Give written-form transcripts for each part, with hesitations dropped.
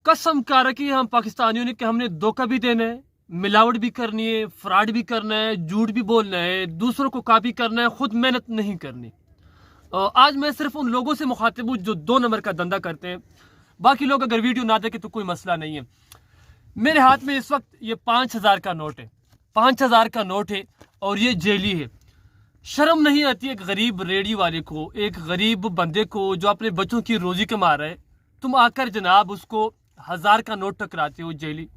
कसम खा रखी है हम पाकिस्तानियों ने कि हमने धोखा भी देना है, मिलावट भी करनी है, फ्रॉड भी करना है, झूठ भी बोलना है, दूसरों को कॉपी करना है, खुद मेहनत नहीं करनी। आज मैं सिर्फ उन लोगों से मुखातिब हूँ जो 2 नंबर का धंधा करते हैं। बाकी लोग अगर वीडियो ना देखें तो कोई मसला नहीं है। मेरे हाथ में इस वक्त ये 5000 का नोट है, 5000 का नोट है और ये जेली है। शर्म नहीं आती एक गरीब रेडी वाले को, एक गरीब बंदे को जो अपने बच्चों की रोजी कमा रहा है, तुम आकर जनाब उसको 1000 का नोट टकराते हो। जेली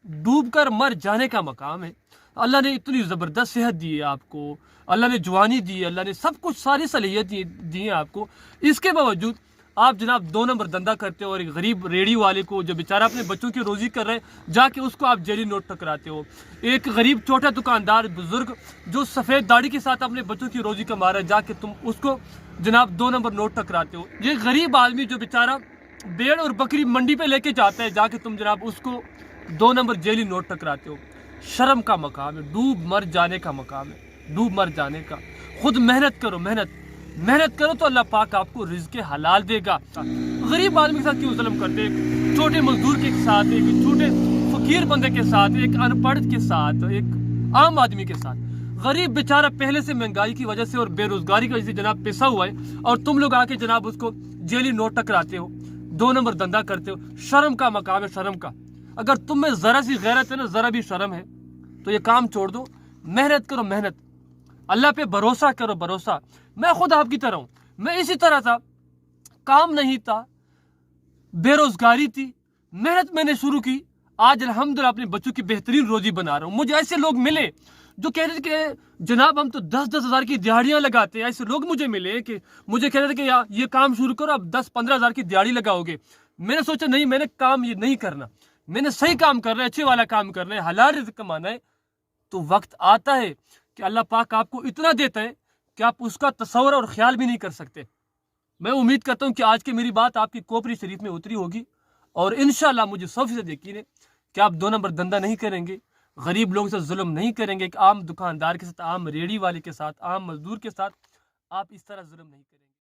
डूब कर मर जाने का मकाम है। अल्लाह ने इतनी ज़बरदस्त सेहत दी है आपको, अल्लाह ने जवानी दी है, अल्लाह ने सब कुछ सारी सलीयत दी है आपको। इसके बावजूद आप जनाब 2 नंबर धंधा करते हो और एक गरीब रेडी वाले को जो बेचारा अपने बच्चों की रोजी कर रहे हैं जाके उसको आप जेली नोट टकराते हो। एक गरीब छोटा दुकानदार बुजुर्ग जो सफ़ेद दाढ़ी के साथ अपने बच्चों की रोजी कमा रहा है जाके तुम उसको जनाब 2 नंबर नोट टकराते हो। ये गरीब आदमी जो बेचारा भेड़ और बकरी मंडी पे लेके जाता है जाके तुम जनाब उसको 2 नंबर जेली नोट टकराते हो। शर्म का मकाम है, डूब मर जाने का मकाम है, डूब मर जाने का। खुद मेहनत करो, मेहनत करो तो अल्लाह पाक आपको रिज़्क़ हलाल देगा। गरीब आदमी के साथ क्यों जुल्म करते हैं? छोटे मजदूर के साथ, एक छोटे फकीर बंदे के साथ, एक अनपढ़ के साथ, एक आम आदमी के साथ। गरीब बेचारा पहले से महंगाई की वजह से और बेरोजगारी की वजह से जनाब पिसा हुआ है और तुम लोग आके जनाब उसको जेली नोट टकराते हो, 2 नंबर धंधा करते हो। शर्म का मकाम है, शर्म का। अगर तुम में जरा सी गैरत है ना, जरा भी शर्म है तो ये काम छोड़ दो, मेहनत करो, मेहनत। अल्लाह पे भरोसा करो, भरोसा। मैं खुद आपकी तरह हूँ, मैं इसी तरह था, काम नहीं था, बेरोजगारी थी, मेहनत मैंने शुरू की, आज अल्हम्दुलिल्लाह अपने बच्चों की बेहतरीन रोजी बना रहा हूँ। मुझे ऐसे लोग मिले जो कह रहे थे कि जनाब हम तो 10-10 हज़ार की दिहाड़ियाँ लगाते हैं। ऐसे लोग मुझे मिले कि मुझे कह रहे थे कि यार ये काम शुरू करो, अब 10-15 हज़ार की दिहाड़ी लगाओगे। मैंने सोचा नहीं, मैंने काम ये नहीं करना, मैंने सही काम करना है, अच्छे वाला काम करना है, हलाल रिज़्क़ कमाना है। तो वक्त आता है कि अल्लाह पाक आपको इतना देता है कि आप उसका तसव्वुर और ख्याल भी नहीं कर सकते। मैं उम्मीद करता हूँ कि आज की मेरी बात आपकी कोपरी शरीफ में उतरी होगी और इंशाअल्लाह मुझे 100% यकीन है कि आप 2 नंबर धंधा नहीं करेंगे, गरीब लोगों से जुल्म नहीं करेंगे, एक आम दुकानदार के साथ, आम रेडी वाले के साथ, आम मजदूर के साथ आप इस तरह जुल्म नहीं करेंगे।